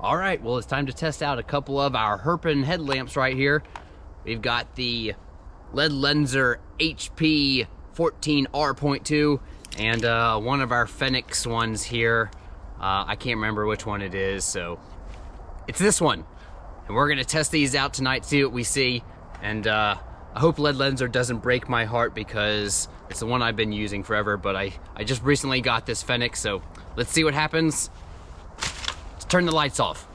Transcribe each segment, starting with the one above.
All right, well, it's time to test out a couple of our Herping headlamps right here. We've got the Ledlenser HP 14R.2 and one of our Fenix ones here. I can't remember which one it is, so it's this one. And we're gonna test these out tonight, see what we see. And I hope Ledlenser doesn't break my heart because it's the one I've been using forever, but I just recently got this Fenix, so let's see what happens. Let's turn the lights off.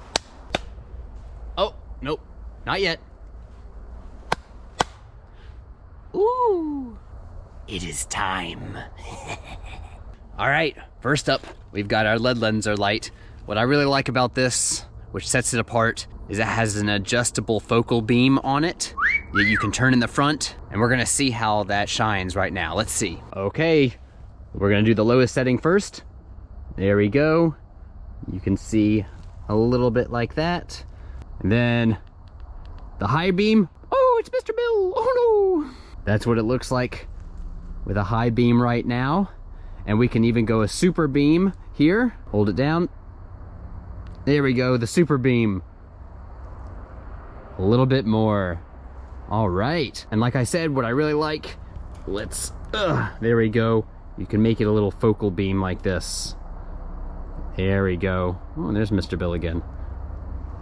Oh, nope, not yet. Ooh, it is time. All right, first up, we've got our Ledlenser light. What I really like about this, which sets it apart, is it has an adjustable focal beam on it that you can turn in the front, and we're gonna see how that shines right now. Let's see. Okay, we're gonna do the lowest setting first. There we go. You can see a little bit like that. And then the high beam. Oh, it's Mr. Bill. Oh no. That's what it looks like with a high beam right now. And we can even go a super beam here. Hold it down. There we go, the super beam. A little bit more. All right. And like I said, what I really like, there we go. You can make it a little focal beam like this. There we go. Oh, and there's Mr. Bill again.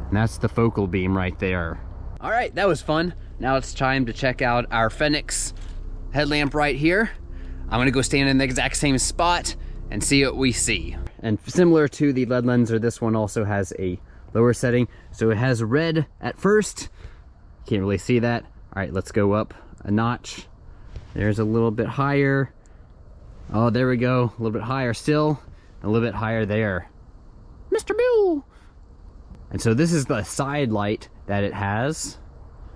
And that's the focal beam right there. All right, that was fun. Now it's time to check out our Fenix headlamp right here. I'm gonna go stand in the exact same spot and see what we see. And similar to the Ledlenser, this one also has a lower setting. So it has red at first. Can't really see that. All right, let's go up a notch. There's a little bit higher. Oh, there we go. A little bit higher still. A little bit higher there. Mr. Bill! And so this is the side light that it has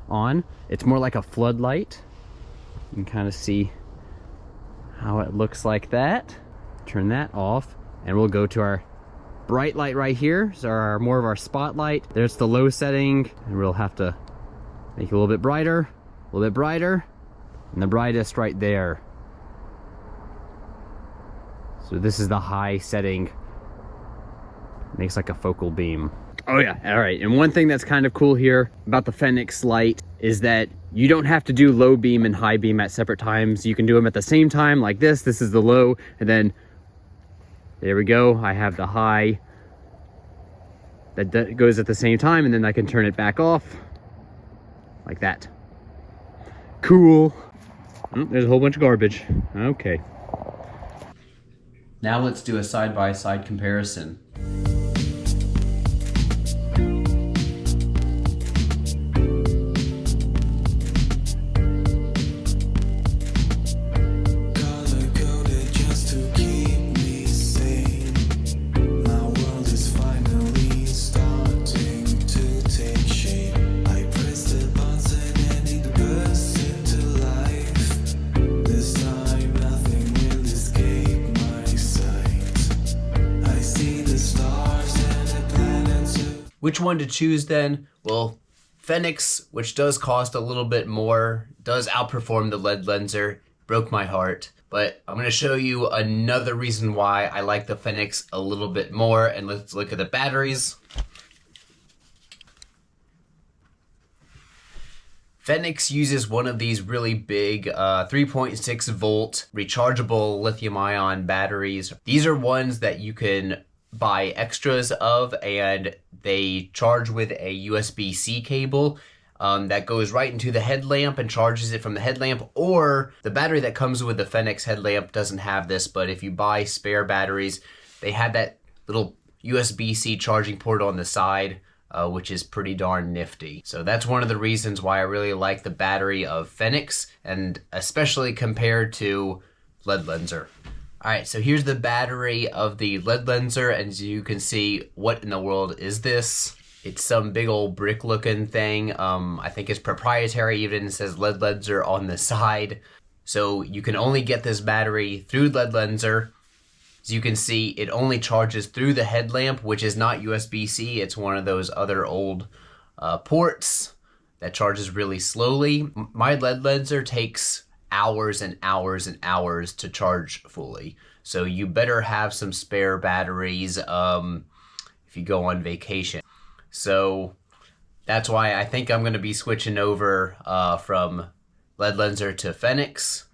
on. It's more like a floodlight. You can kind of see how it looks like that. Turn that off, and we'll go to our bright light right here. So more of our spotlight. There's the low setting, and we'll have to make it a little bit brighter, and the brightest right there. So this is the high setting. Makes like a focal beam. Oh yeah, all right. And one thing that's kind of cool here about the Fenix light is that you don't have to do low beam and high beam at separate times. You can do them at the same time like this. This is the low, and then there we go. I have the high that goes at the same time, and then I can turn it back off like that. Cool. Oh, there's a whole bunch of garbage. Okay. Now let's do a side-by-side comparison. Which one to choose then? Well, Fenix, which does cost a little bit more, does outperform the Ledlenser. Broke my heart. But I'm gonna show you another reason why I like the Fenix a little bit more, and let's look at the batteries. Fenix uses one of these really big 3.6 volt rechargeable lithium ion batteries. These are ones that you can buy extras of, and they charge with a USB-C cable that goes right into the headlamp and charges it from the headlamp, or the battery that comes with the Fenix headlamp doesn't have this, but if you buy spare batteries, they have that little USB-C charging port on the side, which is pretty darn nifty. So that's one of the reasons why I really like the battery of Fenix, and especially compared to Ledlenser. All right, so here's the battery of the Ledlenser, and as you can see, what in the world is this? It's some big old brick looking thing. I think it's proprietary, even says Ledlenser on the side. So you can only get this battery through Ledlenser. As you can see, it only charges through the headlamp, which is not USB-C. It's one of those other old ports that charges really slowly. My Ledlenser takes hours and hours and hours to charge fully. So you better have some spare batteries if you go on vacation. So that's why I think I'm going to be switching over from Ledlenser to Fenix.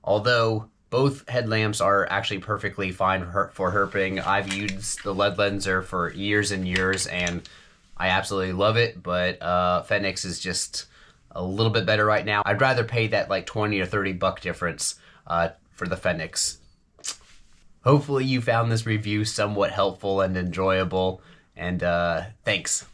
Although both headlamps are actually perfectly fine for herping. I've used the Ledlenser for years and years, and I absolutely love it, but Fenix is just a little bit better right now. I'd rather pay that like 20 or 30 buck difference for the Fenix. Hopefully you found this review somewhat helpful and enjoyable, and thanks.